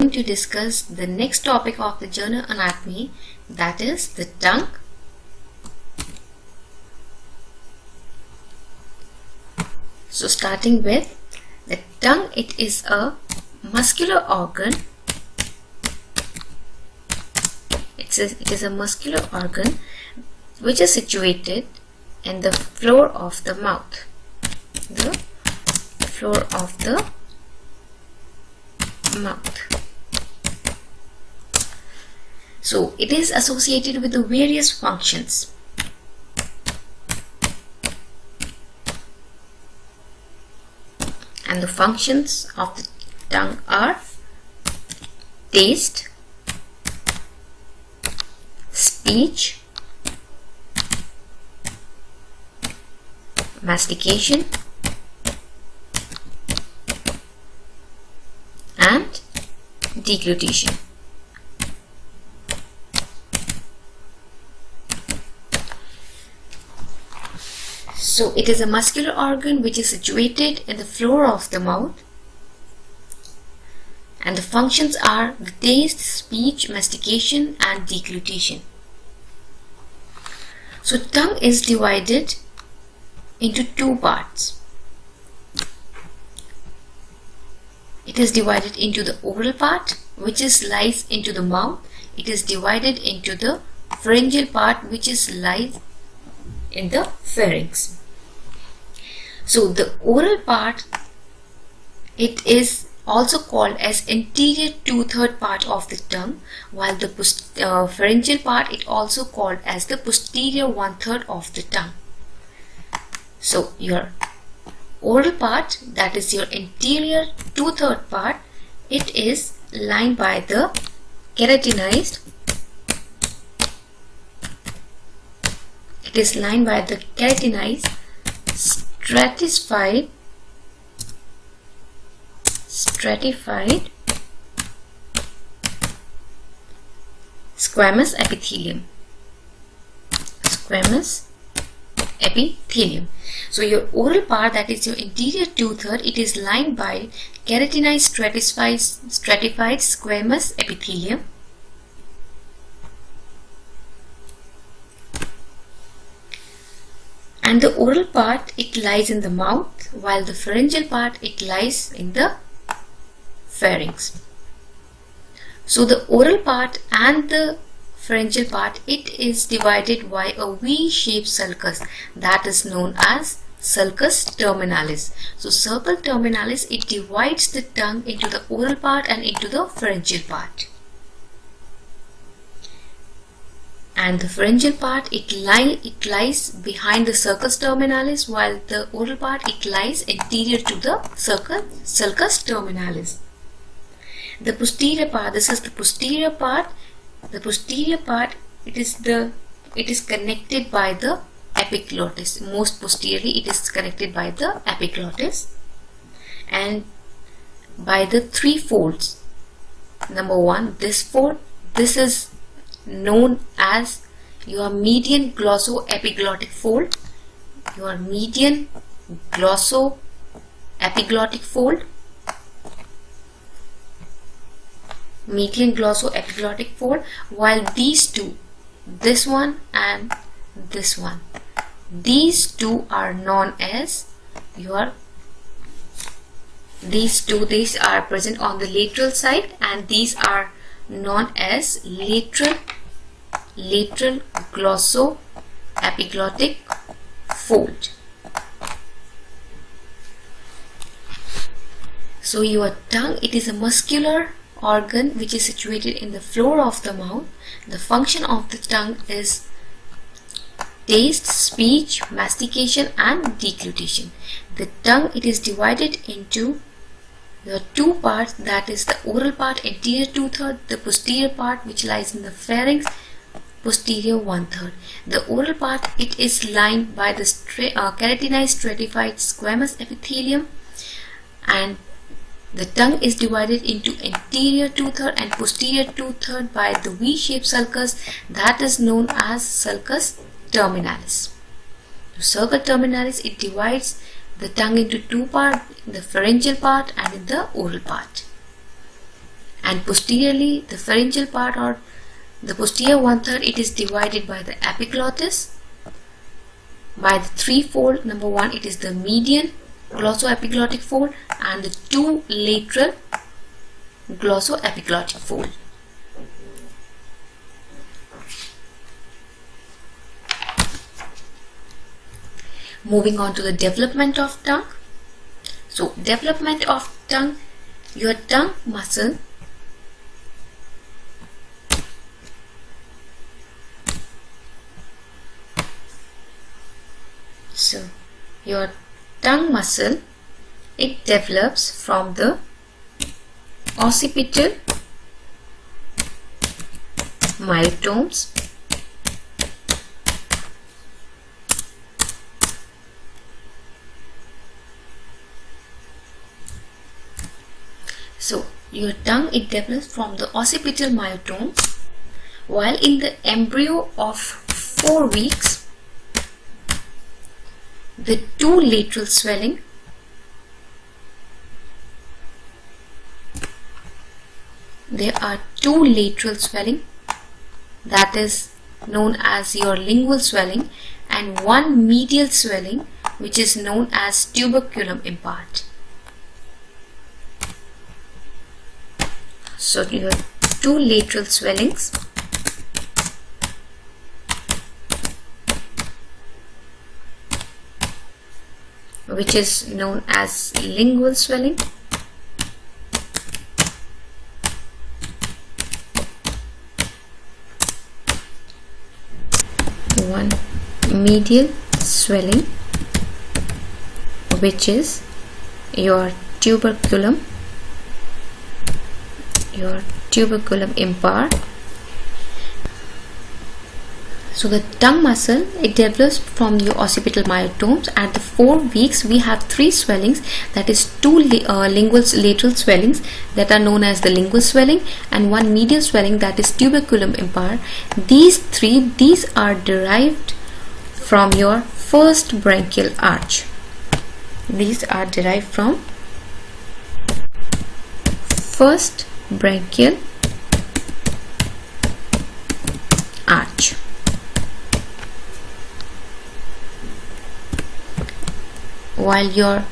going to discuss the next topic of the general anatomy, that is the tongue. So starting with the tongue, it is a muscular organ. It is a muscular organ which is situated in the floor of the mouth. The floor of the mouth. So it is associated with the various functions. And the functions of the tongue are taste, speech, mastication, and deglutition. So it is a muscular organ which is situated in the floor of the mouth, and the functions are the taste, speech, mastication, and deglutition. So tongue is divided into two parts. It is divided into the oral part, which lies into the mouth. It is divided into the pharyngeal part, which lies in the pharynx. So the oral part, it is also called as anterior 2/3 part of the tongue, while the pharyngeal part, it also called as the posterior 1/3 of the tongue. So your oral part, that is your anterior 2/3 part, it is lined by the keratinized. It is lined by the keratinized stratified squamous epithelium. Squamous epithelium. So your oral part, that is your anterior 2/3, it is lined by keratinized stratified squamous epithelium. And the oral part, it lies in the mouth, while the pharyngeal part, it lies in the pharynx. So the oral part and the pharyngeal part, it is divided by a V-shaped sulcus that is known as sulcus terminalis. So sulcus terminalis, it divides the tongue into the oral part and into the pharyngeal part. And the pharyngeal part, it lies behind the sulcus terminalis, while the oral part, it lies anterior to the sulcus terminalis. The posterior part, this is the posterior part. The posterior part, it is connected by the epiglottis. Most posteriorly, it is connected by the epiglottis and by the three folds. Number one, this fold, this is known as your median glossoepiglottic fold. Your median glossoepiglottic fold. Median glossoepiglottic fold, while these two, this one and this one, these two are known as your, these are present on the lateral side, and these are known as lateral glossoepiglottic fold. So your tongue, it is a muscular organ which is situated in the floor of the mouth. The function of the tongue is taste, speech, mastication, and deglutition. The tongue, it is divided into the two parts, that is the oral part, anterior 2/3, the posterior part, which lies in the pharynx, posterior 1/3. The oral part, it is lined by the keratinized stratified squamous epithelium, and the tongue is divided into anterior 2/3 and posterior 2/3 by the V-shaped sulcus that is known as sulcus terminalis. The sulcus terminalis, it divides the tongue into two parts, the pharyngeal part and the oral part. and posteriorly the pharyngeal part, or the posterior 1/3, it is divided by the epiglottis by the three fold. Number one, it is the median glossoepiglottic fold and the two lateral glossoepiglottic fold. Moving on to the development of tongue. So development of tongue, your tongue muscle it develops from the occipital myotomes, so your tongue, it develops from the occipital myotomes, while in the embryo of 4 weeks the two lateral swelling there are two lateral swelling, that is known as your lingual swelling, and one medial swelling which is known as tuberculum impart. So you have two lateral swellings which is known as lingual swelling, one medial swelling which is your tuberculum impart. So the tongue muscle, it develops from your occipital myotomes. At the 4 weeks we have 3 swellings, that is 2 lingual lateral swellings that are known as the lingual swelling, and one medial swelling, that is tuberculum impart. These are derived from your first branchial arch. These are derived from first branchial arch. While your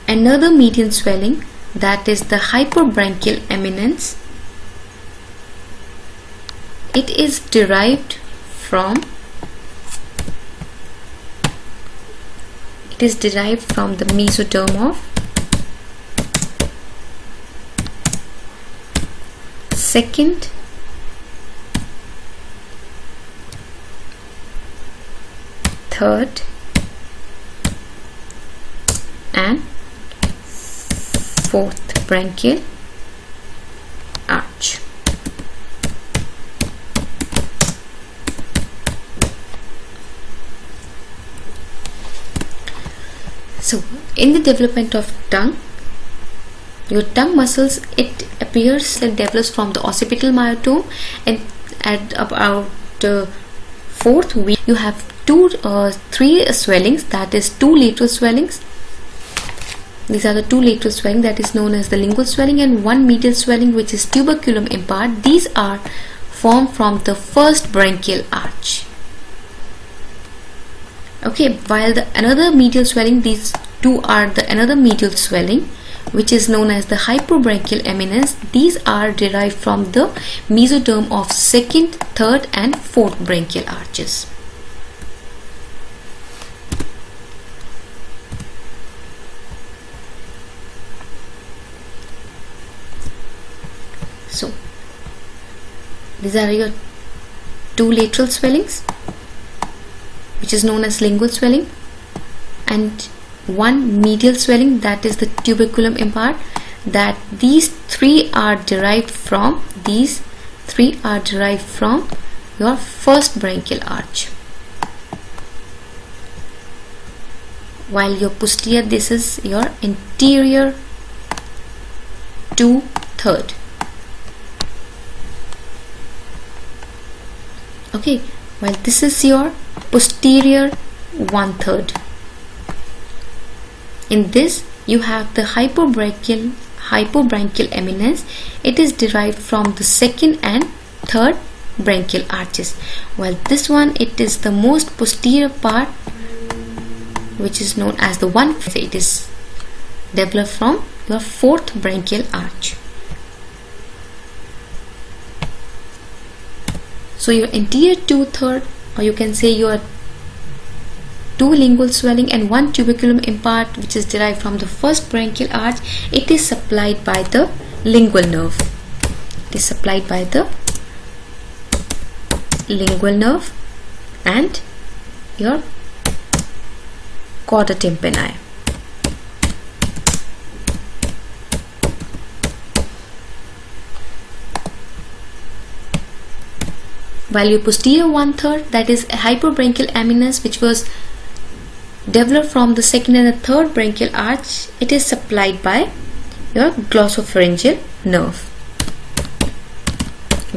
another median swelling, that is the hyperbranchial eminence, it is derived from the mesoderm of second, third and fourth branchial arch. So in the development of tongue, your tongue muscles, it appears and develops from the occipital myotome, and at about 4th week you have 3 swellings, that is 2 lateral swellings. These are the 2 lateral swelling, that is known as the lingual swelling, and one medial swelling which is tuberculum impart. These are formed from the first branchial arch. Okay, while the another medial swelling, these two are the another medial swelling which is known as the hyperbranchial eminence. These are derived from the mesoderm of second, third and fourth branchial arches. So these are your 2 lateral swellings which is known as lingual swelling, and one medial swelling, that is the tuberculum impart. That these three are derived from your first branchial arch. While your posterior, this is your anterior 2/3. Okay, while this is your posterior 1/3. In this you have the hypobranchial eminence. It is derived from the second and third branchial arches, while this one, it is the most posterior part, which is known as the one. It is developed from your fourth branchial arch. So your anterior 2/3, or you can say your 2 lingual swelling and 1 tuberculum impart, which is derived from the first branchial arch, it is supplied by the lingual nerve. It is supplied by the lingual nerve and your chorda tympani. While your posterior 1/3, that is a hypobranchial eminence, which was developed from the second and the third branchial arch, it is supplied by your glossopharyngeal nerve.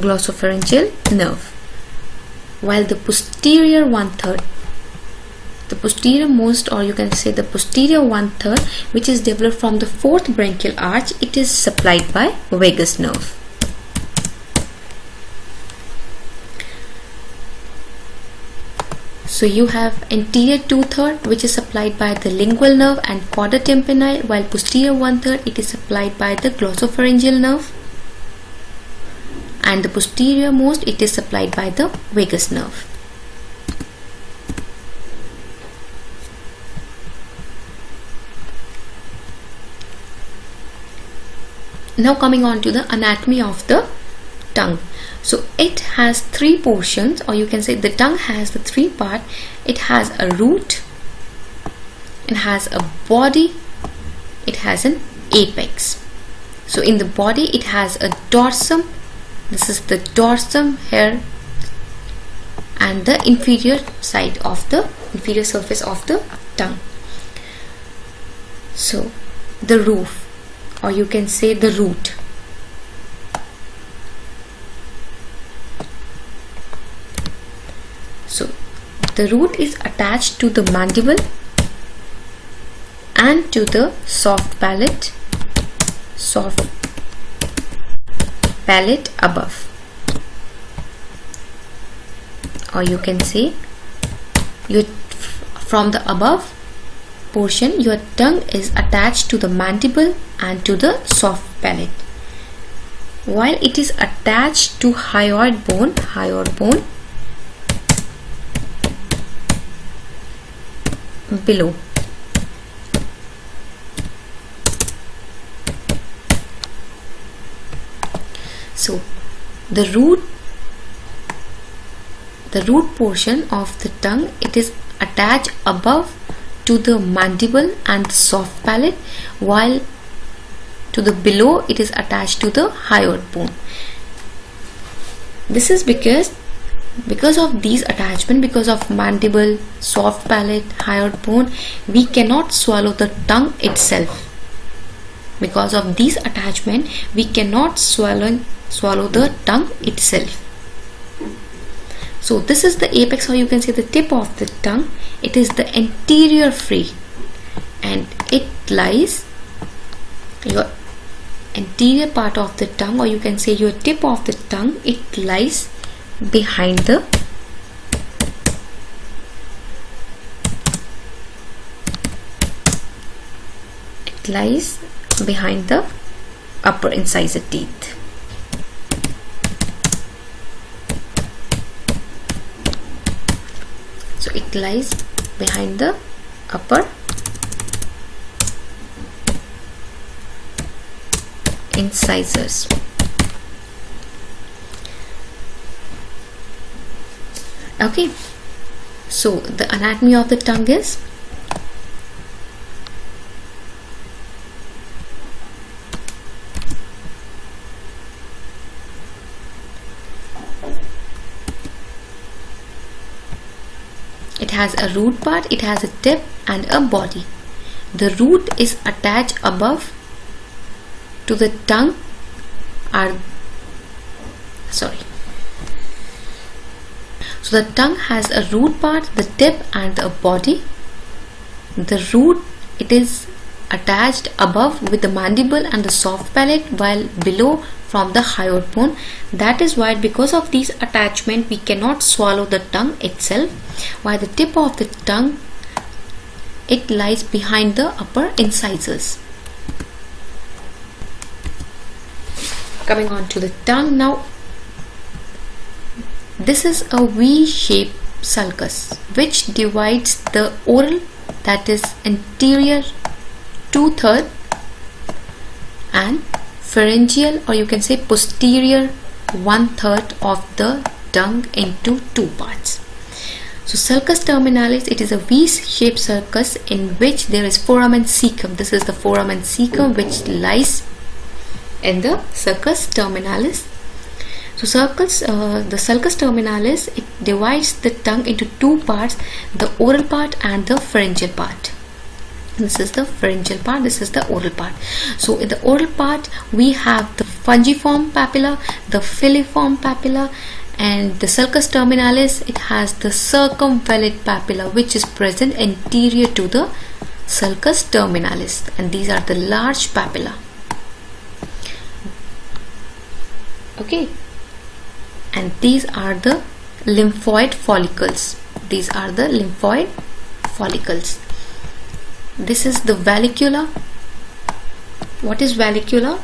Glossopharyngeal nerve. While the posterior 1/3, the posterior most, or you can say the posterior 1/3, which is developed from the fourth branchial arch, it is supplied by vagus nerve. So you have anterior 2/3, which is supplied by the lingual nerve and chorda tympani, while posterior 1/3, it is supplied by the glossopharyngeal nerve, and the posterior most, it is supplied by the vagus nerve. Now coming on to the anatomy of the tongue. So it has 3 portions, or you can say the tongue has the 3 part. It has a root, it has a body, it has an apex. So in the body, it has a dorsum. This is the dorsum here, and the inferior side of the inferior surface of the tongue. So the roof, or you can say the root. So the root is attached to the mandible and to the soft palate above, or you can say from the above portion, your tongue is attached to the mandible and to the soft palate, while it is attached to hyoid bone below. So the root portion of the tongue, it is attached above to the mandible and the soft palate, while to the below, it is attached to the hyoid bone. This is because of these attachment, because of mandible, soft palate, hyoid bone, we cannot swallow the tongue itself. Because of these attachment, we cannot swallow the tongue itself. So this is the apex, or you can say the tip of the tongue. It is the anterior free, and it lies, your anterior part of the tongue, or you can say your tip of the tongue, it lies behind the upper incisor teeth. So it lies behind the upper incisors. Okay, so the anatomy of the tongue is it has a root part, it has a tip and a body. The root is attached above to the tongue, so the tongue has a root part, the tip and a body. The root, it is attached above with the mandible and the soft palate, while below from the hyoid bone. That is why, because of these attachment, we cannot swallow the tongue itself, while the tip of the tongue, it lies behind the upper incisors. Coming on to the tongue now. This is a V-shaped sulcus which divides the oral, that is anterior 2/3, and pharyngeal, or you can say posterior 1/3 of the tongue into two parts. So sulcus terminalis, it is a V-shaped sulcus in which there is foramen cecum. This is the foramen cecum which lies in the sulcus terminalis. So the sulcus terminalis, it divides the tongue into two parts, the oral part and the pharyngeal part. This is the pharyngeal part, this is the oral part. So in the oral part, we have the fungiform papilla, the filiform papilla, and the sulcus terminalis, it has the circumvallate papilla which is present anterior to the sulcus terminalis, and these are the large papilla. Okay, and these are the lymphoid follicles. These are the lymphoid follicles. This is the vallicula. What is vallicula?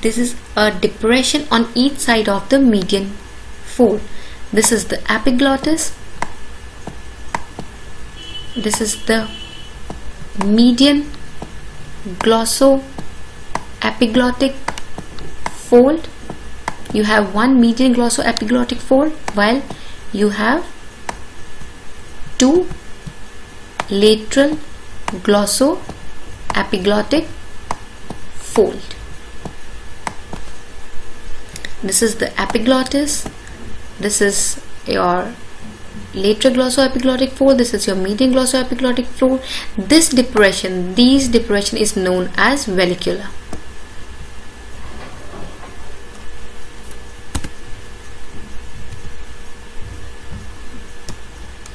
This is a depression on each side of the median fold. This is the epiglottis. This is the median glossoepiglottic fold. You have one median glossoepiglottic fold, while you have two lateral glossoepiglottic fold. This is the epiglottis. This is your lateral glossoepiglottic fold. This is your median glossoepiglottic fold. These depression is known as vallicula.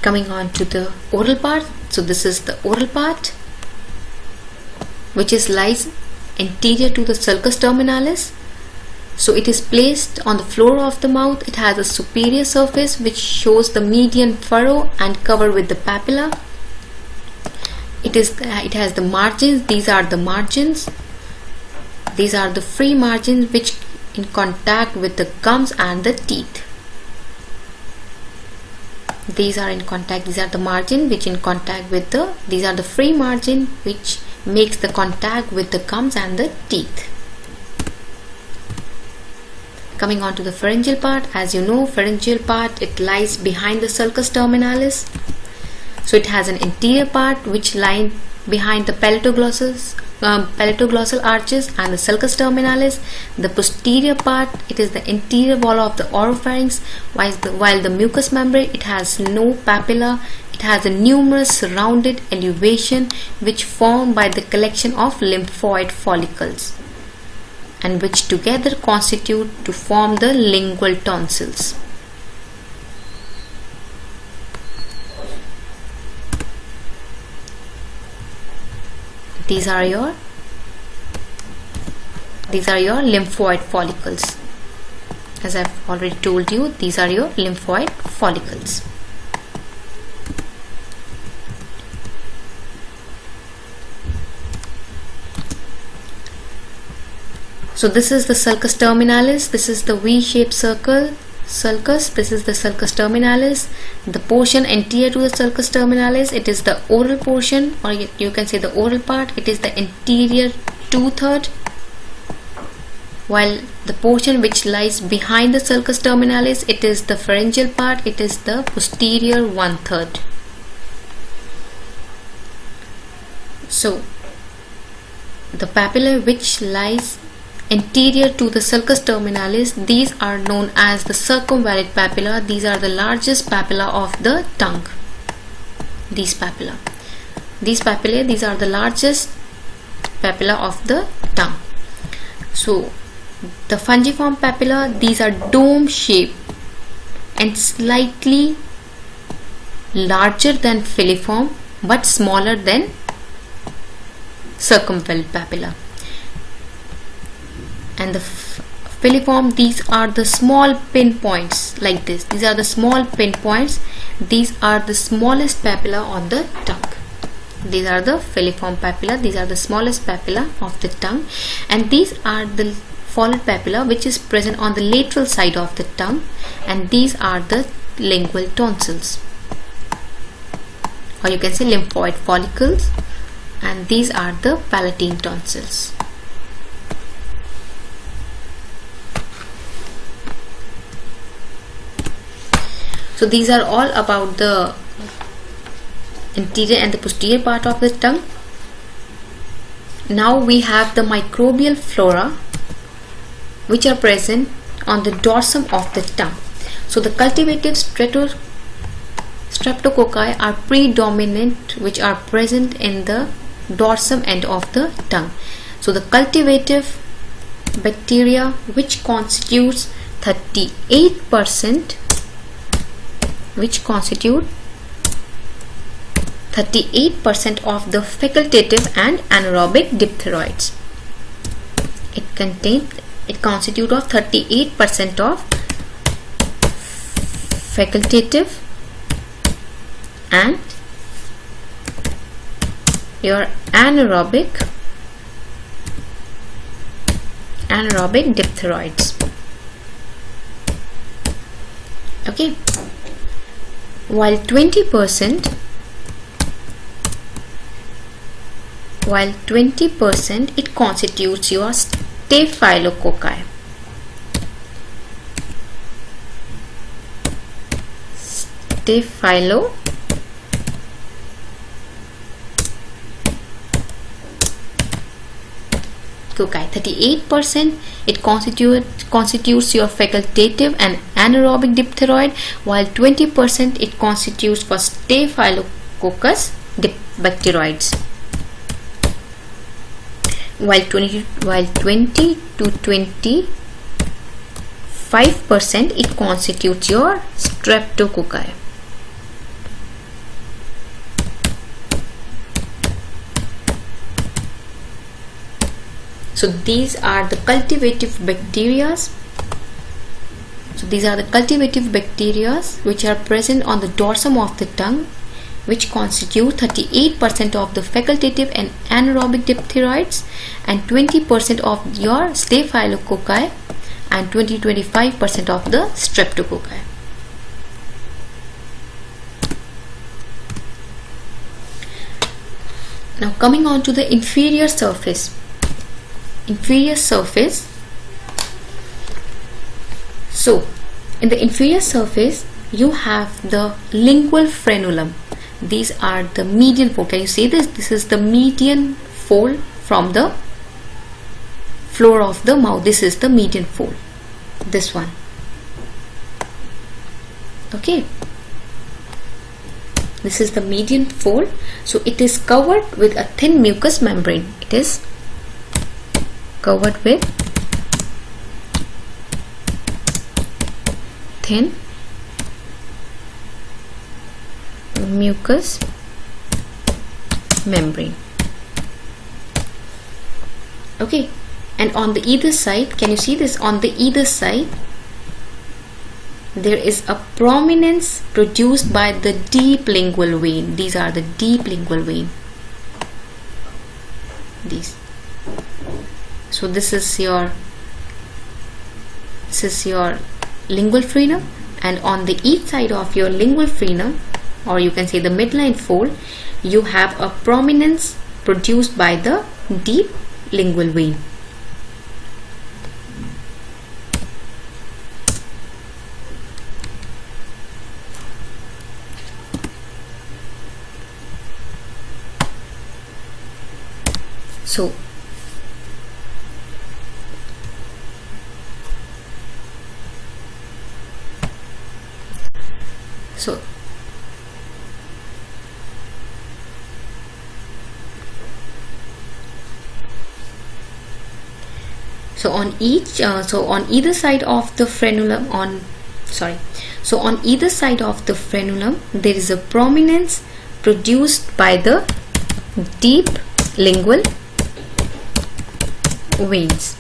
Coming on to the oral part. So this is the oral part which lies anterior to the sulcus terminalis. So it is placed on the floor of the mouth. It has a superior surface which shows the median furrow and covered with the papilla. It has the margins. These are the margins. These are the free margins which in contact with the gums and the teeth. These are in contact. These are the margin which in contact with the, these are the free margin which makes the contact with the gums and the teeth. Coming on to the pharyngeal part. As you know, pharyngeal part, it lies behind the sulcus terminalis. So it has an anterior part which lies behind the palatoglossal arches and the sulcus terminalis. The posterior part, it is the anterior wall of the oropharynx, while the mucous membrane, it has no papilla. It has a numerous rounded elevation which formed by the collection of lymphoid follicles, and which together constitute to form the lingual tonsils. These are your lymphoid follicles. As I've already told you, these are your lymphoid follicles. So this is the sulcus terminalis. This is the V-shaped sulcus. This is the sulcus terminalis. The portion anterior to the sulcus terminalis, it is the oral portion, or you can say the oral part. It is the anterior 2/3, while the portion which lies behind the sulcus terminalis, it is the pharyngeal part. It is the posterior 1/3. So the papilla which lies anterior to the sulcus terminalis, these are known as the circumvallate papilla. These are the largest papilla of the tongue. These papillae, these are the largest papilla of the tongue. So the fungiform papilla, these are dome shaped and slightly larger than filiform but smaller than circumvallate papilla. And the filiform, these are the small pinpoints like this. These are the small pinpoints. These are the smallest papilla on the tongue. These are the filiform papilla. These are the smallest papilla of the tongue, and these are the followed papilla which is present on the lateral side of the tongue, and these are the lingual tonsils, or you can say lymphoid follicles, and these are the palatine tonsils. So these are all about the anterior and the posterior part of the tongue. Now we have the microbial flora which are present on the dorsum of the tongue. So the cultivative streptococci are predominant, which are present in the dorsum end of the tongue. So the cultivative bacteria, which constitutes 38%, of the facultative and anaerobic diphtheroids. It constitutes of 38% of facultative and your anaerobic diphtheroids. Okay, while 20% it constitutes your staphylococci. Staphylococci. 38% it constitutes your facultative and anaerobic diphtheroid, while 20% it constitutes for Staphylococcus bacteroids. While 20 to 25% it constitutes your streptococci. So these are the cultivative bacteria. Which are present on the dorsum of the tongue, which constitute 38% of the facultative and anaerobic diphtheroids, and 20% of your staphylococci, and 20-25% of the streptococci. Now coming on to the inferior surface. So in the inferior surface you have the lingual frenulum. These are the median fold. Can you see this? This is the median fold from the floor of the mouth. This is the median fold. This one. Okay. This is the median fold. So it is covered with a thin mucous membrane. It is covered with thin mucous membrane. Okay, and on the either side, can you see this? On the either side there is a prominence produced by the deep lingual vein. These are the deep lingual vein. These. So this is your lingual frenum, and on the each side of your lingual frenum, or you can say the midline fold, you have a prominence produced by the deep lingual vein. So on either side of the frenulum, on either side of the frenulum there is a prominence produced by the deep lingual veins.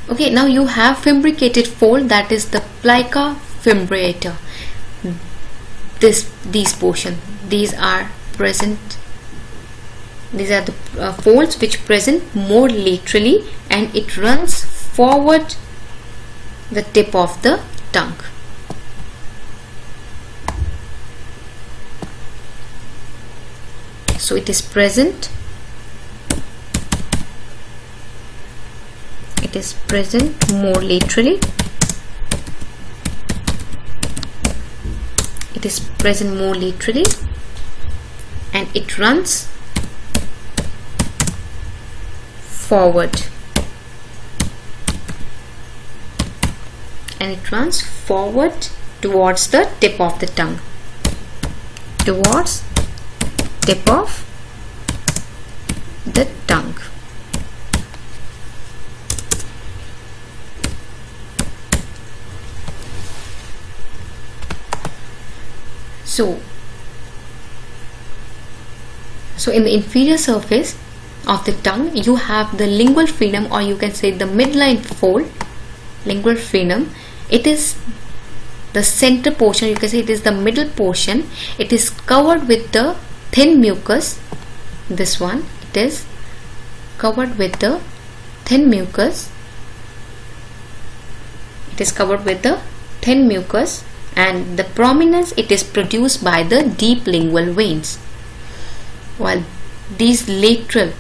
Okay, now you have fimbricated fold, that is the plica fimbriata. These portion, these are present. These are the folds which present more laterally, and it runs forward the tip of the tongue. So it is present. It is present more laterally. It is present more laterally, and it runs forward, and it runs forward towards the tip of the tongue, towards tip of the tongue. So in the inferior surface of the tongue, you have the lingual frenum, or you can say the midline fold. Lingual frenum, it is the center portion, you can say it is the middle portion. It is covered with the thin mucus. This one, it is covered with the thin mucus. It is covered with the thin mucus, and the prominence, it is produced by the deep lingual veins, while these lateral,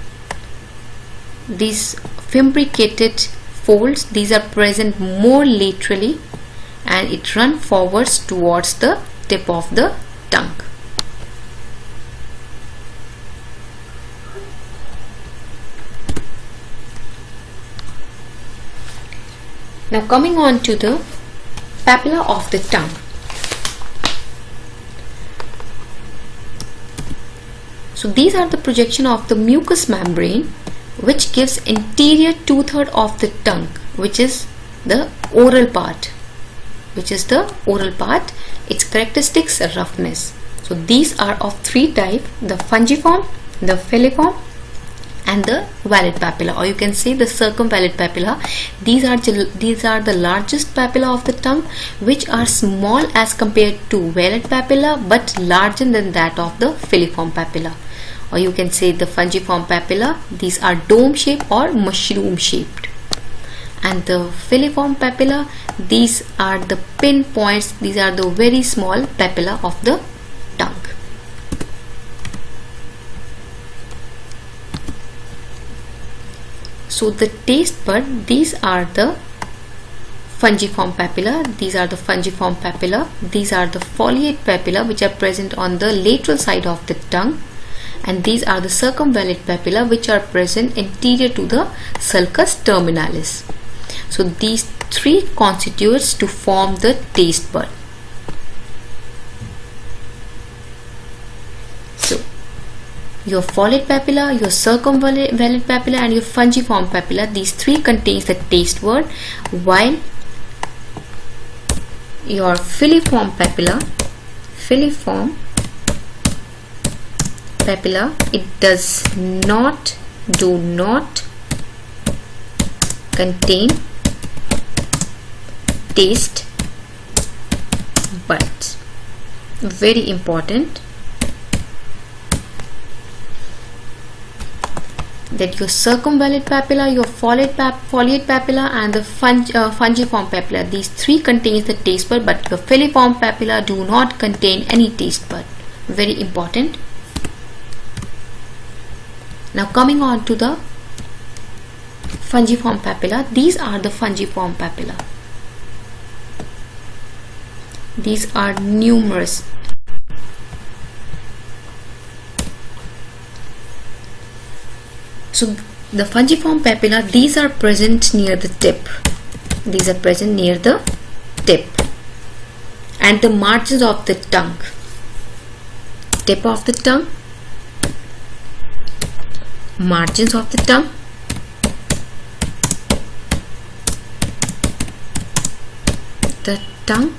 these fimbricated folds, these are present more laterally, and it runs forwards towards the tip of the tongue. Now coming on to the papilla of the tongue. So these are the projection of the mucous membrane, which gives interior 2/3 of the tongue, which is the oral part. Its characteristics are roughness. So these are of three types: the fungiform, the filiform, and the valid papilla, or you can say the circumvalid papilla. These are the largest papilla of the tongue, which are small as compared to valid papilla, but larger than that of the filiform papilla, or you can say the fungiform papilla. These are dome shaped or mushroom shaped, and the filiform papilla, these are the pinpoints. These are the very small papilla of the tongue. So the taste bud, these are the fungiform papilla. These are the fungiform papilla. These are the foliate papilla, which are present on the lateral side of the tongue, and these are the circumvallate papilla, which are present anterior to the sulcus terminalis. So these three constitutes to form the taste bud. So your foliate papilla, your circumvallate papilla, and your fungiform papilla, these three contains the taste bud, while your filiform papilla, it do not contain taste buds. Very important that your circumvallate papilla, your foliate papilla, and the fungiform papilla, these three contains the taste bud, but the filiform papilla do not contain any taste bud. Very important. Now coming on to the fungiform papilla, these are the fungiform papilla. These are numerous. So the fungiform papilla, these are present near the tip. These are present near the tip and the margins of the tongue. Tip of the tongue, margins of the tongue, the tongue,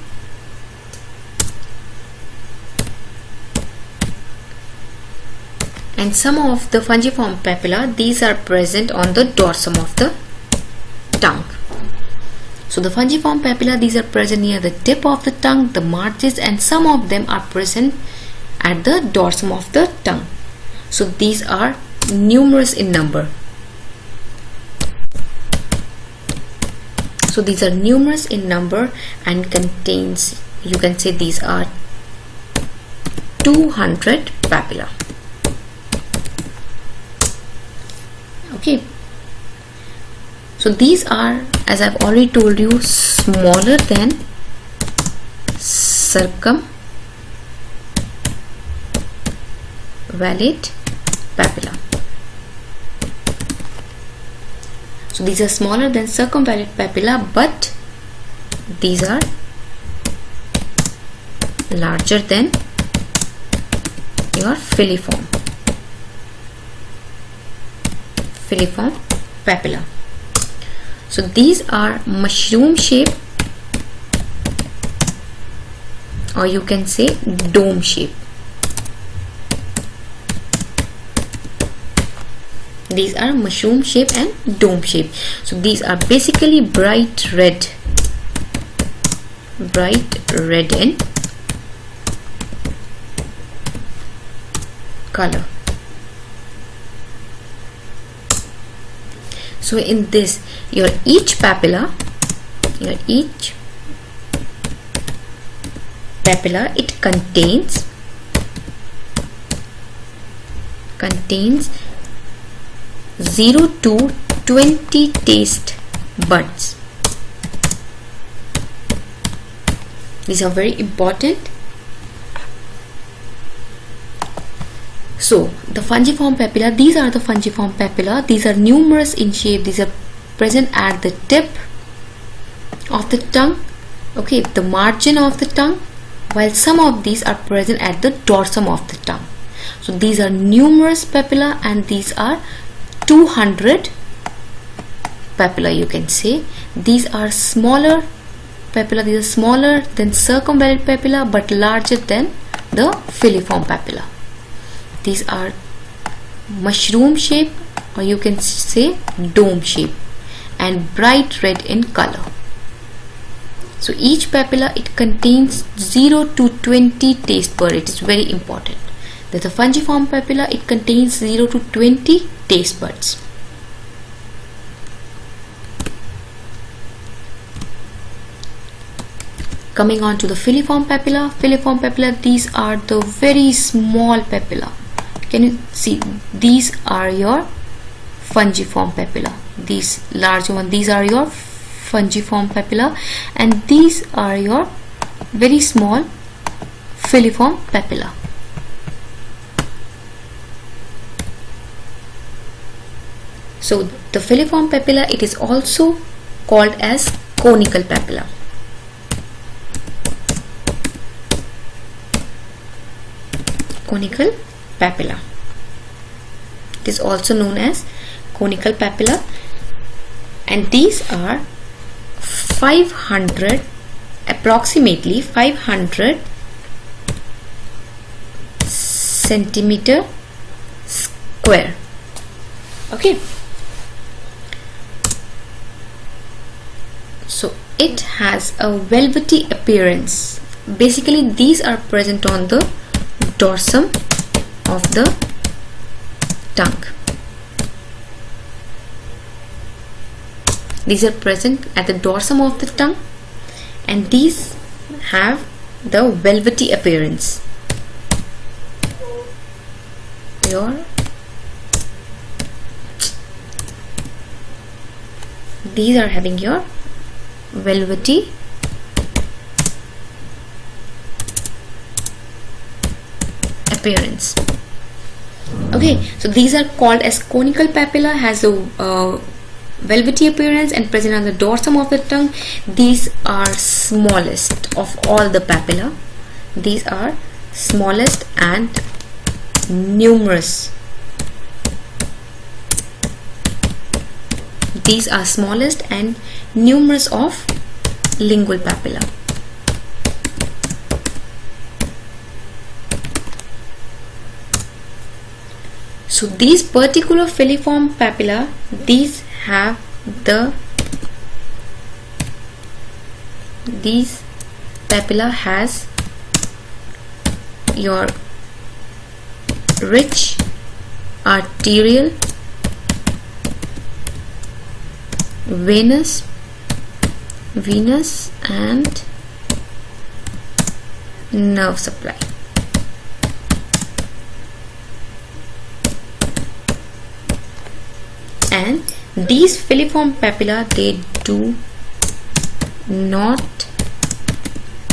And some of the fungiform papilla, these are present on the dorsum of the tongue. So the fungiform papilla, these are present near the tip of the tongue, the margins, and some of them are present at the dorsum of the tongue. So these are numerous in number. So these are numerous in number and contains, you can say these are 200 papilla. Okay, so these are, as I've already told you, smaller than circumvallate papilla. So these are smaller than circumvallate papilla, but these are larger than your filiform papilla. So these are mushroom shape, or you can say dome shape. These are mushroom shape and dome shape. So these are basically bright red in color. So in this, your each papilla, it contains 0 to 20 taste buds. These are very important. So the fungiform papilla, these are the fungiform papilla. These are numerous in shape. These are present at the tip of the tongue, okay, the margin of the tongue, while some of these are present at the dorsum of the tongue. So these are numerous papilla, and these are 200 papilla, you can say. These are smaller papilla. These are smaller than circumvallate papilla, but larger than the filiform papilla. These are mushroom shape, or you can say dome shape, and bright red in color. So each papilla, it contains 0 to 20 taste bud. It is very important that the fungiform papilla, it contains 0 to 20 taste buds. Coming on to the filiform papilla. Filiform papilla, these are the very small papilla. Can you see? These are your fungiform papilla. These large one, these are your fungiform papilla, and these are your very small filiform papilla. So the filiform papilla, it is also called as conical papilla. Conical papilla. It is also known as conical papilla, and these are 500, approximately 500 centimeter square. Okay. So it has a velvety appearance. Basically, these are present on the dorsum of the tongue. These are present at the dorsum of the tongue, and these have the velvety appearance. These are having your velvety appearance. Okay, so these are called as conical papilla, has a velvety appearance and present on the dorsum of the tongue. These are smallest of all the papilla. These are smallest and numerous. These are smallest and numerous of lingual papilla. So these particular filiform papilla, these papilla has your rich arterial, venous and nerve supply. And these filiform papilla, they do not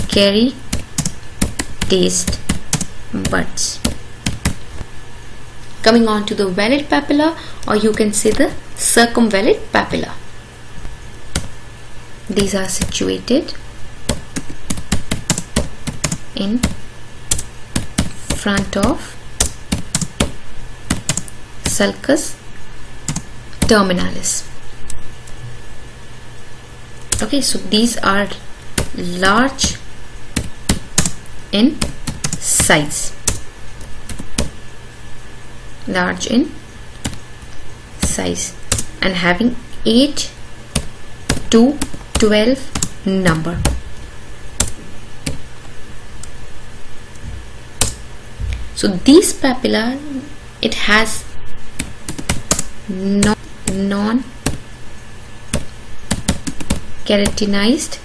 carry taste buds. Coming on to the valid papilla, or you can say the circumvalid papilla. These are situated in front of sulcus terminalis. Okay, so these are large in size. Large in size and having 8 to 12 number. So these papilla, it has non-keratinized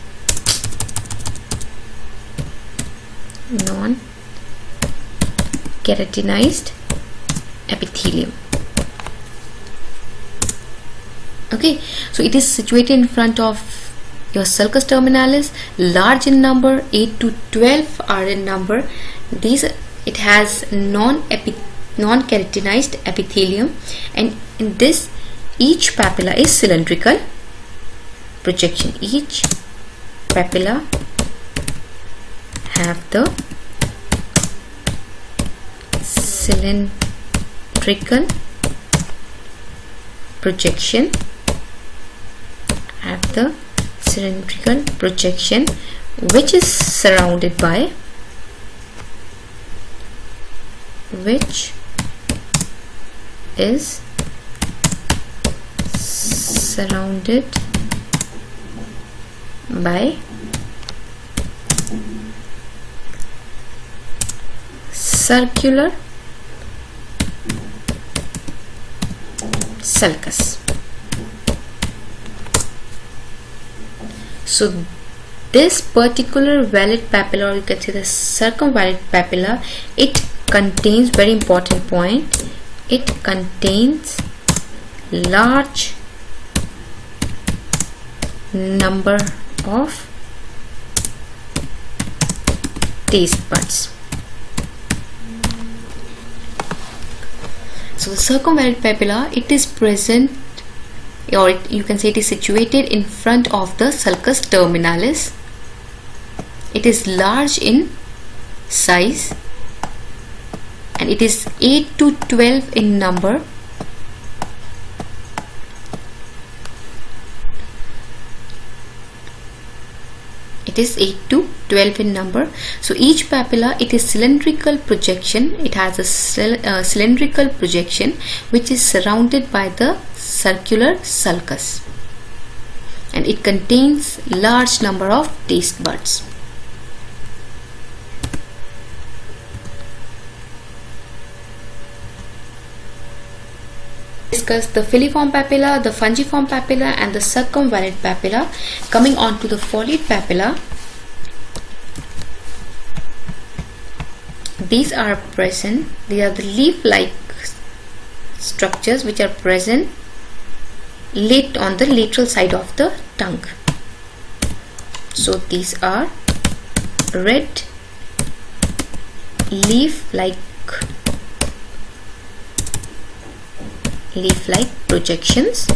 epithelium. Okay, so it is situated in front of your sulcus terminalis, large in number, 8 to 12 are in number. It has non-keratinized epithelium, and in this each papilla is cylindrical projection. Each papilla have the cylindrical projection, which is surrounded by circular sulcus. So this particular valid papilla, or you can say the circumvalid papilla, it contains, very important point, it contains large number of taste buds. So the circumvalid papilla, it is present, or you can say it is situated in front of the sulcus terminalis. It is large in size and it is 8 to 12 in number. It is 8 to 12 in number. So each papilla, it is cylindrical projection. It has a cylindrical projection which is surrounded by the circular sulcus, and it contains large number of taste buds. Discuss the filiform papilla, the fungiform papilla and the circumvalid papilla. Coming on to the foliate papilla, these are present, they are the leaf-like structures which are present on the lateral side of the tongue. So these are red leaf-like projections.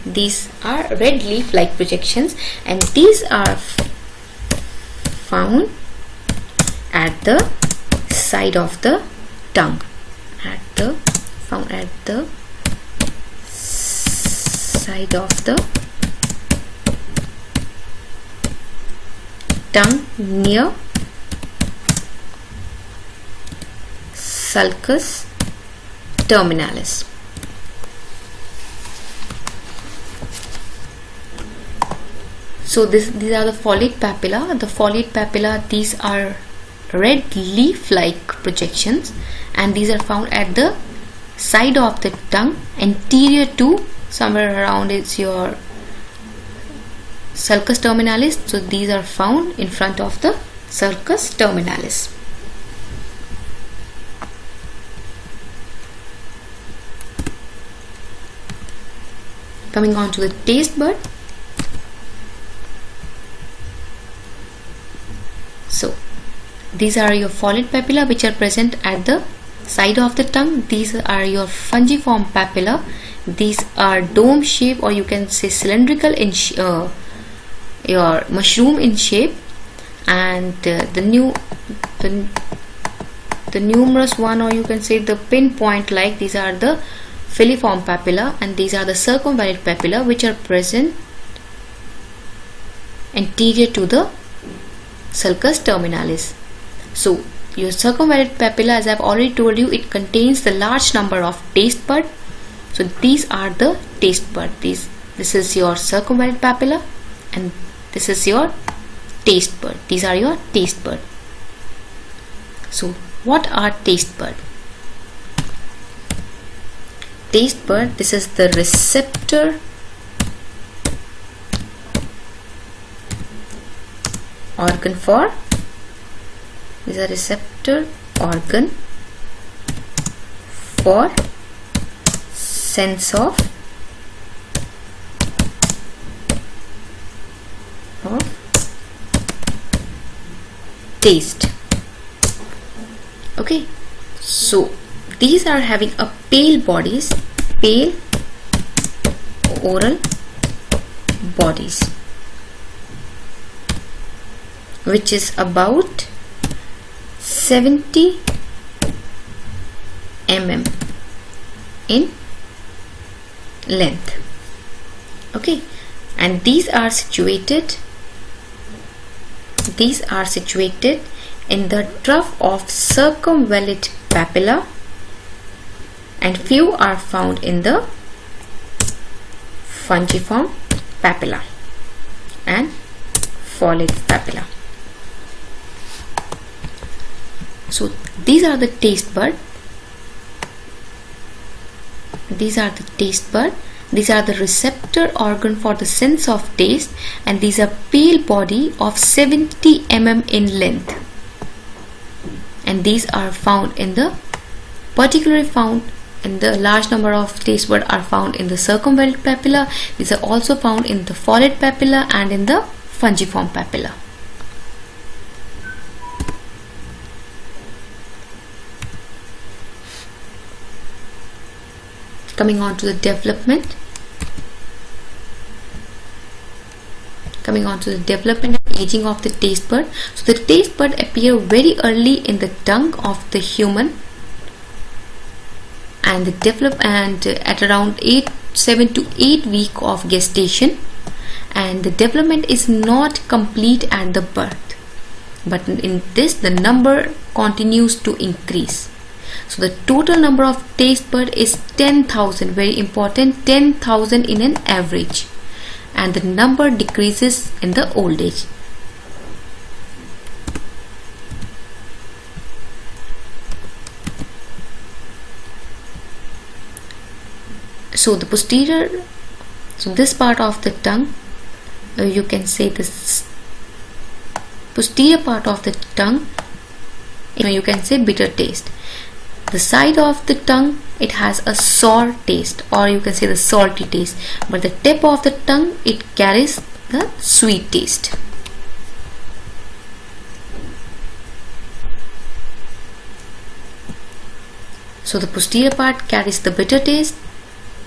These are red leaf-like projections, and these are found at the side of the tongue. Found at the side of the tongue near sulcus terminalis. So these are the foliate papilla. The foliate papilla, these are red leaf-like projections, and these are found at the side of the tongue, anterior to, somewhere around is your sulcus terminalis. So these are found in front of the sulcus terminalis. Coming on to the taste bud. So these are your foliate papilla which are present at the side of the tongue. These are your fungiform papilla. These are dome shape, or you can say cylindrical in your mushroom in shape, and the numerous one, or you can say the pinpoint like, these are the filiform papilla, and these are the circumvallate papilla which are present anterior to the sulcus terminalis. So your circumvallate papilla, as I've already told you, it contains the large number of taste bud. So these are the taste bud. This is your circumvallate papilla, and this is your taste bud. These are your taste bud. So what are taste bud? Taste bud, this is the receptor organ for, is a receptor organ for sense of taste. Okay, so these are having a pale bodies, pale oral bodies, which is about 70 mm in length. Okay, and these are situated in the trough of circumvallate papilla, and few are found in the fungiform papilla and foliate papilla. So these are the taste bud. These are the taste bud. These are the receptor organ for the sense of taste, and these are pale body of 70 mm in length, and these are found in the, particularly found in the large number of taste bud are found in the circumvallate papilla. These are also found in the foliate papilla and in the fungiform papilla. Coming on to the development. And aging of the taste bud. So the taste bud appear very early in the tongue of the human, and they develop at around 7 to 8 weeks of gestation, and the development is not complete at the birth, but in this the number continues to increase. So the total number of taste bud is 10,000, very important, 10,000 in an average, and the number decreases in the old age. So the posterior, so this part of the tongue, you can say this posterior part of the tongue, you can say bitter taste. The side of the tongue, it has a sour taste, or you can say the salty taste, but the tip of the tongue, it carries the sweet taste. So the posterior part carries the bitter taste,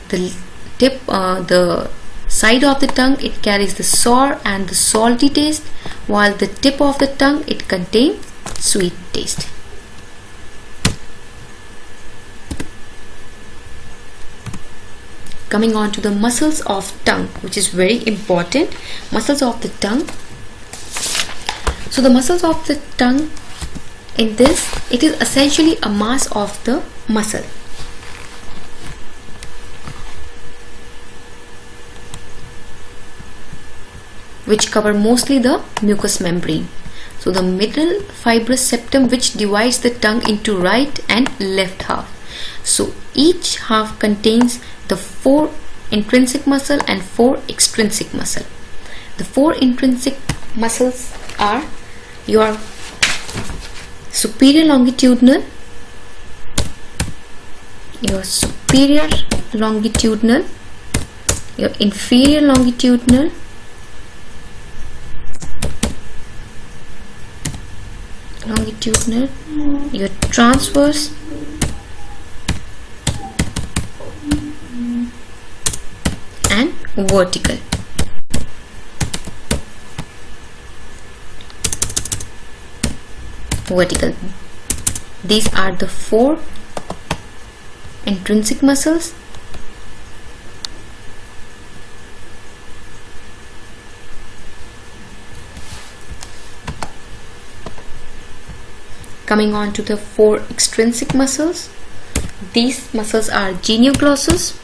the tip, the side of the tongue, it carries the sour and the salty taste, while the tip of the tongue, it contains sweet taste. Coming on to the muscles of tongue, which is very important. Muscles of the tongue. So the muscles of the tongue In this, it is essentially a mass of the muscle. Which cover mostly the mucous membrane. So the middle fibrous septum which divides the tongue into right and left half. So each half contains the 4 intrinsic muscle and 4 extrinsic muscle. The 4 intrinsic muscles are your superior longitudinal, your inferior longitudinal, your transverse, and vertical. These are the 4 intrinsic muscles. Coming on to the 4 extrinsic muscles. These muscles are genioglossus,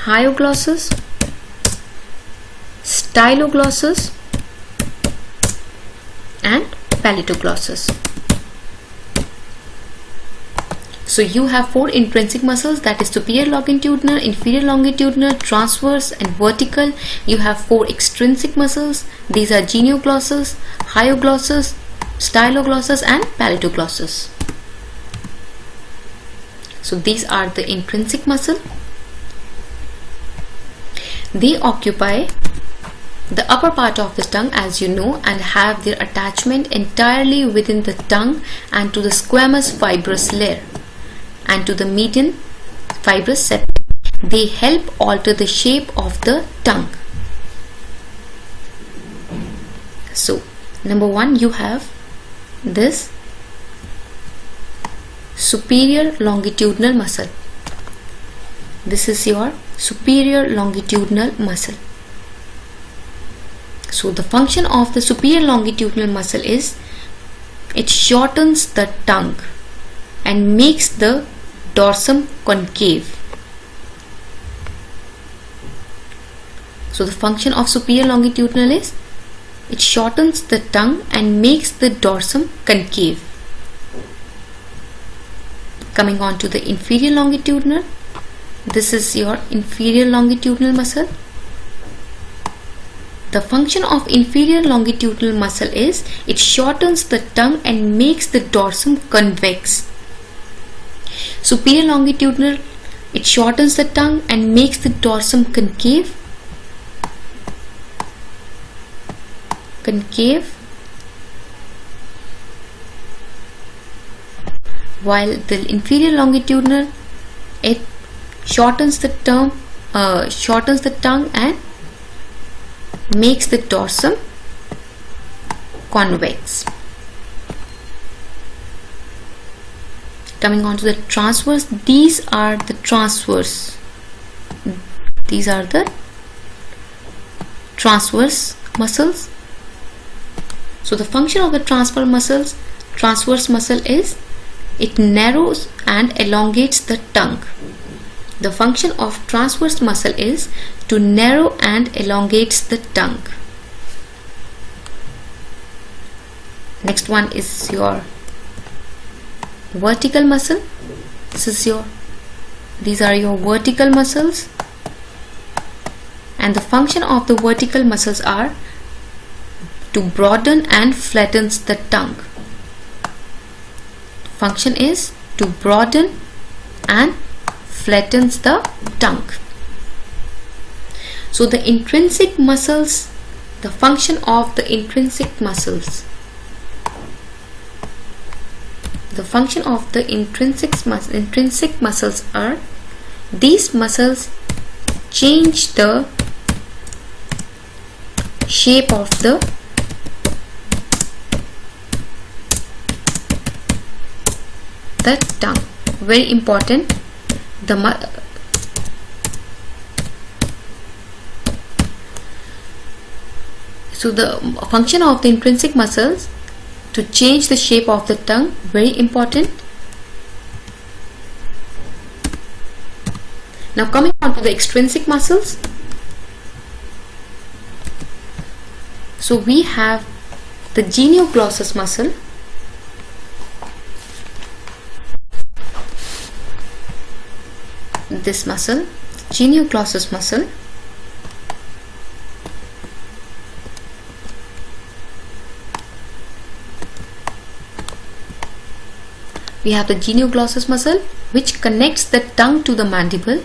hyoglossus, styloglossus, and palatoglossus. So you have 4 intrinsic muscles, that is superior longitudinal, inferior longitudinal, transverse, and vertical. You have 4 extrinsic muscles. These are genioglossus, hyoglossus, styloglossus, and palatoglossus. So these are the intrinsic muscle. They occupy the upper part of the tongue, as you know, and have their attachment entirely within the tongue and to the squamous fibrous layer and to the median fibrous septum. They help alter the shape of the tongue. So number 1, you have this superior longitudinal muscle. This is your superior longitudinal muscle. So the function of the superior longitudinal muscle is it shortens the tongue and makes the dorsum concave. So the function of superior longitudinal is it shortens the tongue and makes the dorsum concave. Coming on to the inferior longitudinal, this is your inferior longitudinal muscle. The function of inferior longitudinal muscle is it shortens the tongue and makes the dorsum convex. Superior longitudinal, it shortens the tongue and makes the dorsum concave. While the inferior longitudinal, it shortens the tongue and makes the dorsum convex. Coming on to the transverse, these are the transverse muscles. So the function of the transverse muscle is it narrows and elongates the tongue. The function of transverse muscle is to narrow and elongates the tongue. Next one is your vertical muscle. These are your vertical muscles, and the function of the vertical muscles are to broaden and flattens the tongue. Function is to broaden and flattens the tongue. So the intrinsic muscles, the function of the intrinsic muscles, intrinsic muscles are these muscles change the shape of the tongue. Very important. So the function of the intrinsic muscles to change the shape of the tongue, very important. Now coming on to the extrinsic muscles. So we have the genioglossus muscle. This muscle, genioglossus muscle. We have the genioglossus muscle which connects the tongue to the mandible.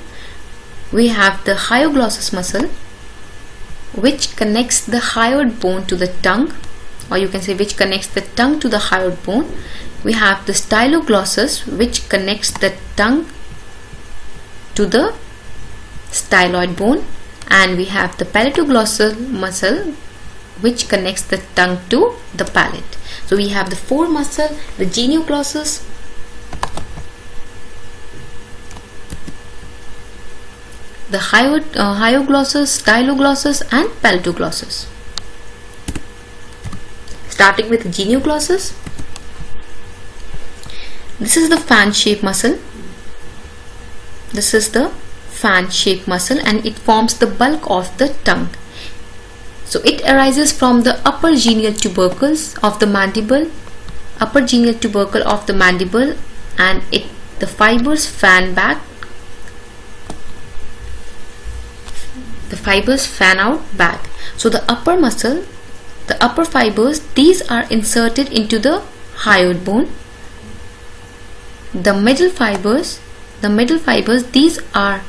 We have the hyoglossus muscle which connects the hyoid bone to the tongue, or you can say which connects the tongue to the hyoid bone. We have the styloglossus which connects the tongue to the styloid bone, and we have the palatoglossal muscle which connects the tongue to the palate. So we have the four muscle, the genioglossus, the hyoglossus, styloglossus and palatoglossus. Starting with the genioglossus. This is the fan shape muscle. This is the fan shape muscle and it forms the bulk of the tongue. So it arises from the upper genial tubercles of the mandible, and the fibers fan back. The fibers fan out back. So the upper muscle, the upper fibers, these are inserted into the hyoid bone. The middle fibers, these are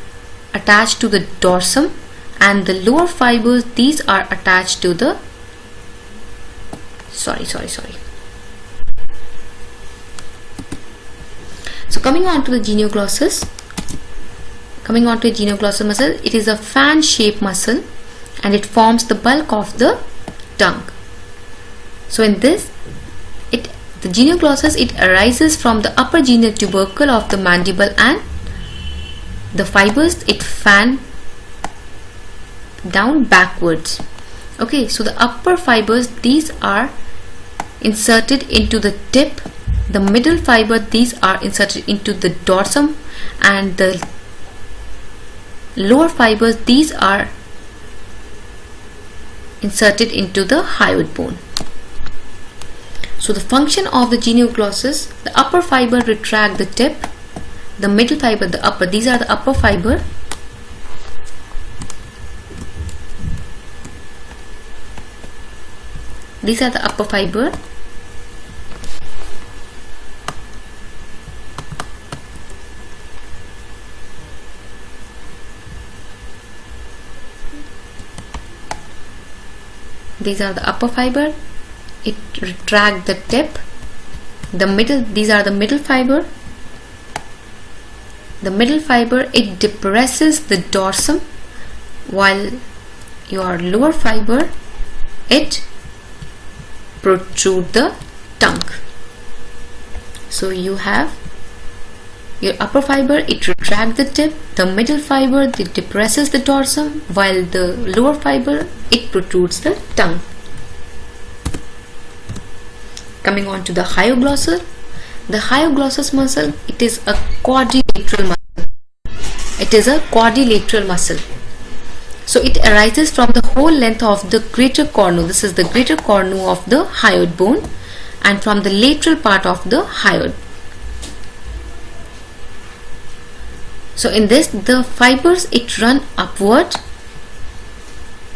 attached to the dorsum, and the lower fibers, these are attached to the So coming on to the genioglossus. Muscle, it is a fan shaped muscle and it forms the bulk of the tongue. So in this, the genioglossus, it arises from the upper genial tubercle of the mandible, and the fibers, it fan down backwards. Okay, so the upper fibers, these are inserted into the tip. The middle fiber, these are inserted into the dorsum, and the lower fibers, these are inserted into the hyoid bone. So the function of the genioglossus, the upper fiber retract the tip, the middle fiber, the upper, these are the upper fiber. These are the upper fiber. These are the upper fiber. It retract the tip. The middle, these are the middle fiber. The middle fiber, it depresses the dorsum, while your lower fiber, it protrude the tongue. So you have your upper fiber, it retract the tip, the middle fiber, it depresses the dorsum, while the lower fiber, it protrudes the tongue. Coming on to the hyoglossus. The hyoglossus muscle, it is a quadrilateral muscle. So it arises from the whole length of the greater cornu. This is the greater cornu of the hyoid bone, and from the lateral part of the hyoid. So in this, the fibers, it run upward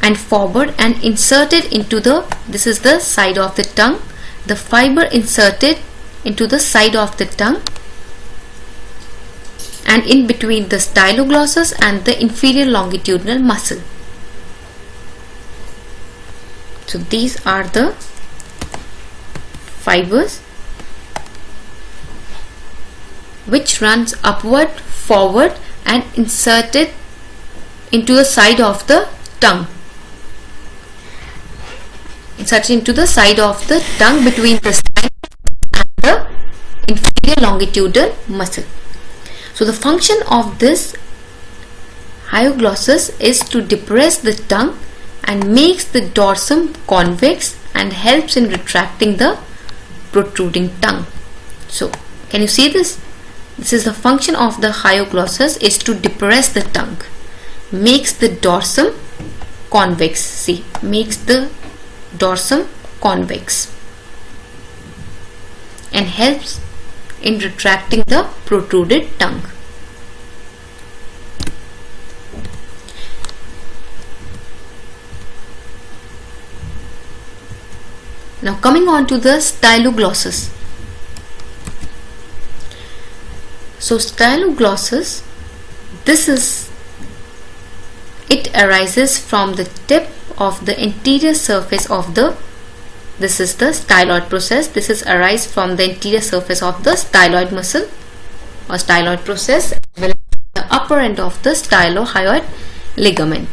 and forward and inserted into this is the side of the tongue. The fiber inserted into the side of the tongue and in between the styloglossus and the inferior longitudinal muscle. So these are the fibers which runs upward, forward and inserted into the side of the tongue. Inserted into the side of the tongue between the style and the inferior longitudinal muscle. So the function of this hyoglossus is to depress the tongue and makes the dorsum convex and helps in retracting the protruding tongue. So can you see this? This is the function of the hyoglossus, is to depress the tongue, makes the dorsum convex. See, makes the dorsum convex and helps in retracting the protruded tongue. Now coming on to the styloglossus. So styloglossus, it arises from the tip of the anterior surface of the, this is the styloid process. This is arise from the anterior surface of the styloid muscle or styloid process, as well as the upper end of the stylohyoid ligament.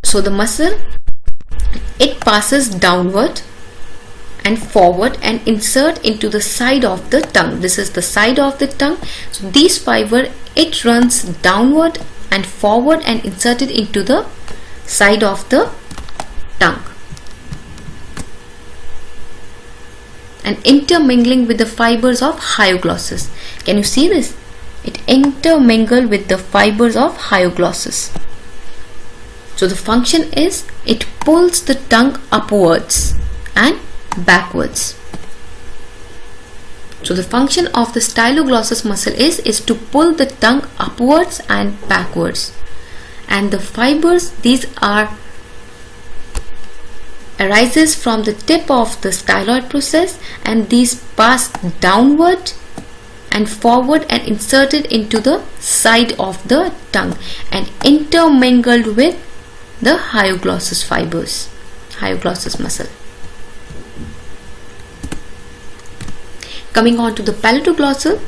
So the muscle, it passes downward and forward and insert into the side of the tongue. This is the side of the tongue. So these fiber, it runs downward and forward and inserted into the side of the tongue and intermingling with the fibers of hyoglossus. Can you see this? It intermingle with the fibers of hyoglossus. So the function is, it pulls the tongue upwards and backwards. So the function of the styloglossus muscle is to pull the tongue upwards and backwards, and the fibers, these are arises from the tip of the styloid process, and these pass downward and forward and inserted into the side of the tongue and intermingled with the hyoglossus fibers, hyoglossus muscle. Coming on to the palatoglossal,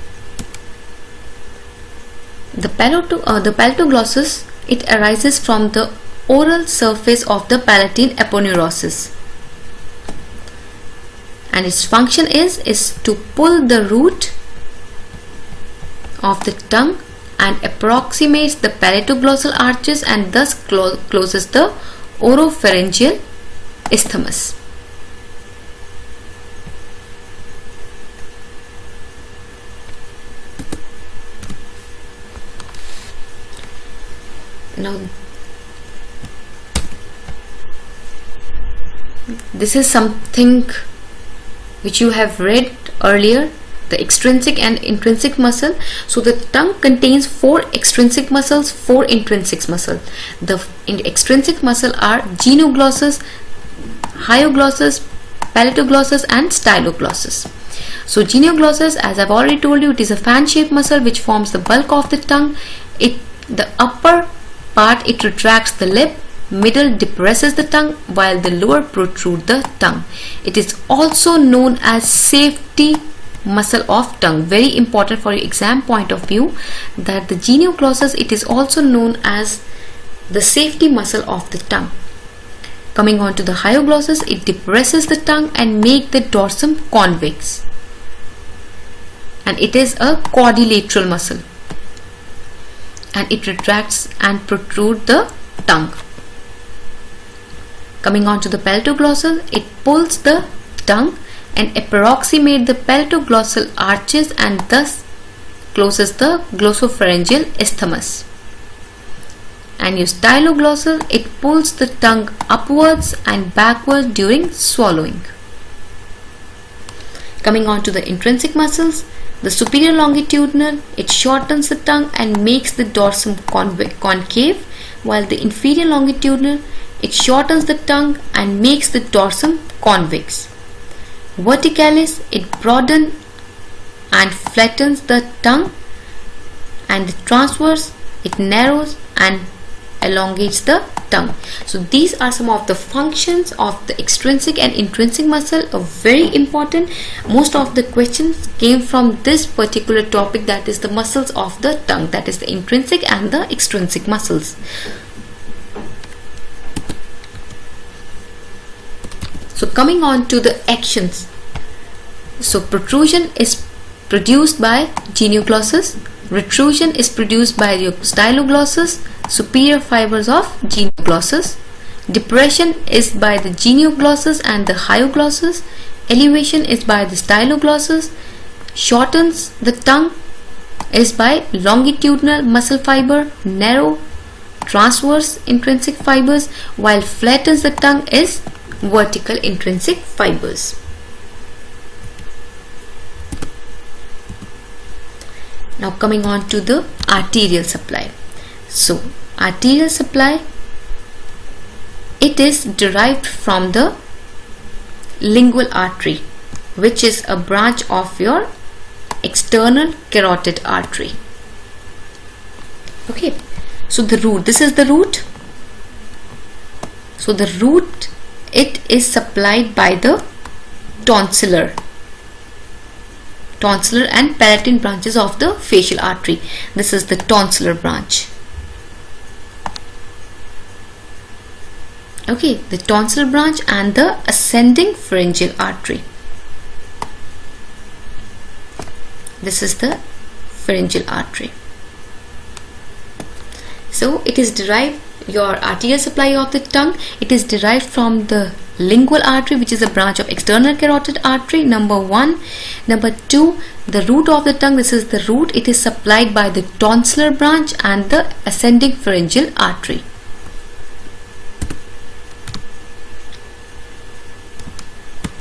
the palatoglossus, it arises from the oral surface of the palatine aponeurosis, and its function is to pull the root of the tongue and approximates the palatoglossal arches and thus closes the oropharyngeal isthmus. Now this is something which you have read earlier, the extrinsic and intrinsic muscle. So the tongue contains 4 extrinsic muscles, 4 intrinsic muscles. The extrinsic muscle are genioglossus, hyoglossus, palatoglossus and styloglossus. So genioglossus, as I've already told you, it is a fan-shaped muscle which forms the bulk of the tongue. The upper part, it retracts the lip, middle depresses the tongue, while the lower protrude the tongue. It is also known as safety muscle of tongue. Very important for your exam point of view, that the genioglossus, it is also known as the safety muscle of the tongue. Coming on to the hyoglossus, it depresses the tongue and make the dorsum convex, and it is a quadrilateral muscle, and it retracts and protrudes the tongue. Coming on to the palatoglossal, it pulls the tongue and approximates the palatoglossal arches and thus closes the glossopharyngeal isthmus. And your styloglossal, it pulls the tongue upwards and backwards during swallowing. Coming on to the intrinsic muscles, the superior longitudinal, it shortens the tongue and makes the dorsum concave, while the inferior longitudinal, it shortens the tongue and makes the dorsum convex. Verticalis, it broadens and flattens the tongue, and the transverse, it narrows and elongates the tongue. So these are some of the functions of the extrinsic and intrinsic muscle, are very important. Most of the questions came from this particular topic, that is the muscles of the tongue, that is the intrinsic and the extrinsic muscles. So coming on to the actions. So protrusion is produced by genioglossus, retrusion is produced by your styloglossus, superior fibers of genioglossus. Depression is by the genioglossus and the hyoglossus. Elevation is by the styloglossus. Shortens the tongue is by longitudinal muscle fiber, narrow transverse intrinsic fibers, while flattens the tongue is vertical intrinsic fibers. Now coming on to the arterial supply. So arterial supply, it is derived from the lingual artery, which is a branch of your external carotid artery. Okay, so the root, this is the root. So the root, it is supplied by the tonsillar and palatine branches of the facial artery. This is the tonsillar branch. Okay, the tonsillar branch and the ascending pharyngeal artery. This is the pharyngeal artery. So it is derived, your arterial supply of the tongue, it is derived from the lingual artery, which is a branch of external carotid artery, number 1. Number 2, the root of the tongue, this is the root, it is supplied by the tonsillar branch and the ascending pharyngeal artery.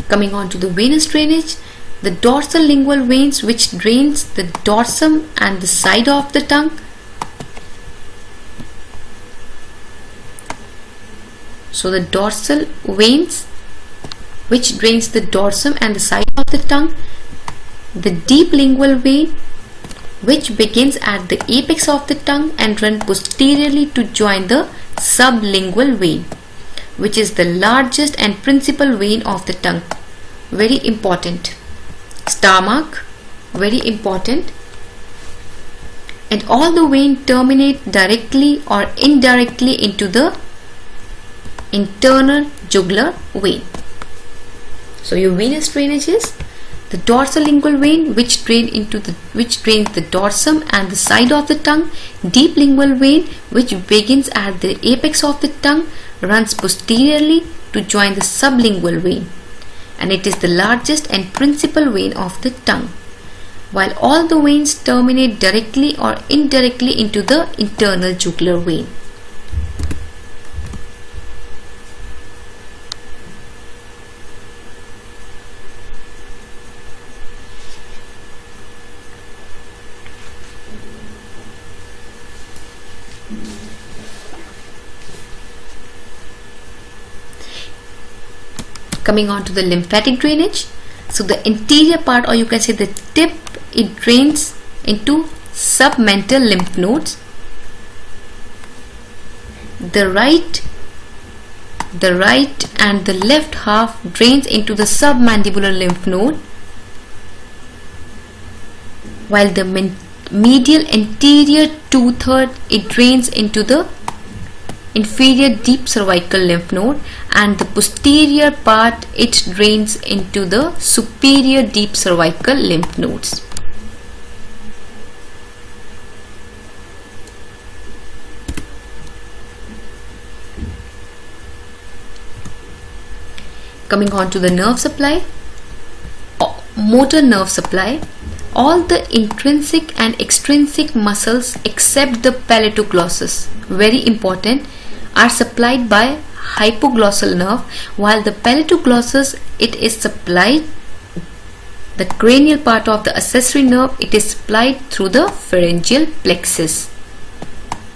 Coming on to the venous drainage, the dorsal lingual veins, which drains the dorsum and the side of the tongue. So the dorsal veins, which drains the dorsum and the side of the tongue. The deep lingual vein, which begins at the apex of the tongue and runs posteriorly to join the sublingual vein, which is the largest and principal vein of the tongue. Very important. Star mark, very important. And all the veins terminate directly or indirectly into the internal jugular vein. So your venous drainage is the dorsal lingual vein, which drains the dorsum and the side of the tongue. Deep lingual vein, which begins at the apex of the tongue, runs posteriorly to join the sublingual vein, and it is the largest and principal vein of the tongue, while all the veins terminate directly or indirectly into the internal jugular vein. Coming on to the lymphatic drainage. So the interior part, or you can say the tip, it drains into submental lymph nodes. The right and the left half drains into the submandibular lymph node, while the medial anterior 2/3, it drains into the inferior deep cervical lymph node, and the posterior part, it drains into the superior deep cervical lymph nodes. Coming on to the nerve supply, motor nerve supply. All the intrinsic and extrinsic muscles except the palatoglossus, very important, are supplied by hypoglossal nerve, while the palatoglossus, it is supplied, the cranial part of the accessory nerve, it is supplied through the pharyngeal plexus.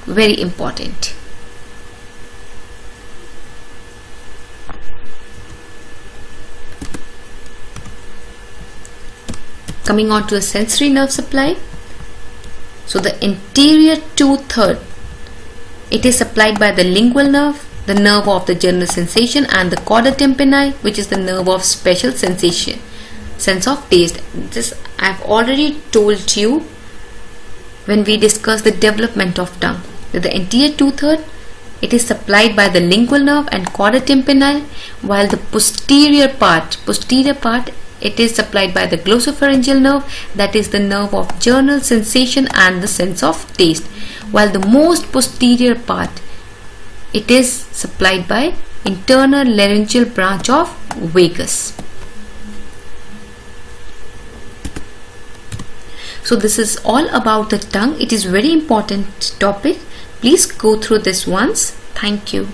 Very important. Coming on to a sensory nerve supply. So the anterior 2/3, it is supplied by the lingual nerve, the nerve of the general sensation, and the chorda tympani, which is the nerve of special sensation, sense of taste. This I have already told you when we discussed the development of tongue. The anterior 2/3, it is supplied by the lingual nerve and chorda tympani, while the posterior part, it is supplied by the glossopharyngeal nerve, that is the nerve of general sensation and the sense of taste, while the most posterior part, it is supplied by internal laryngeal branch of vagus. So this is all about the tongue. It is very important topic. Please go through this once. Thank you.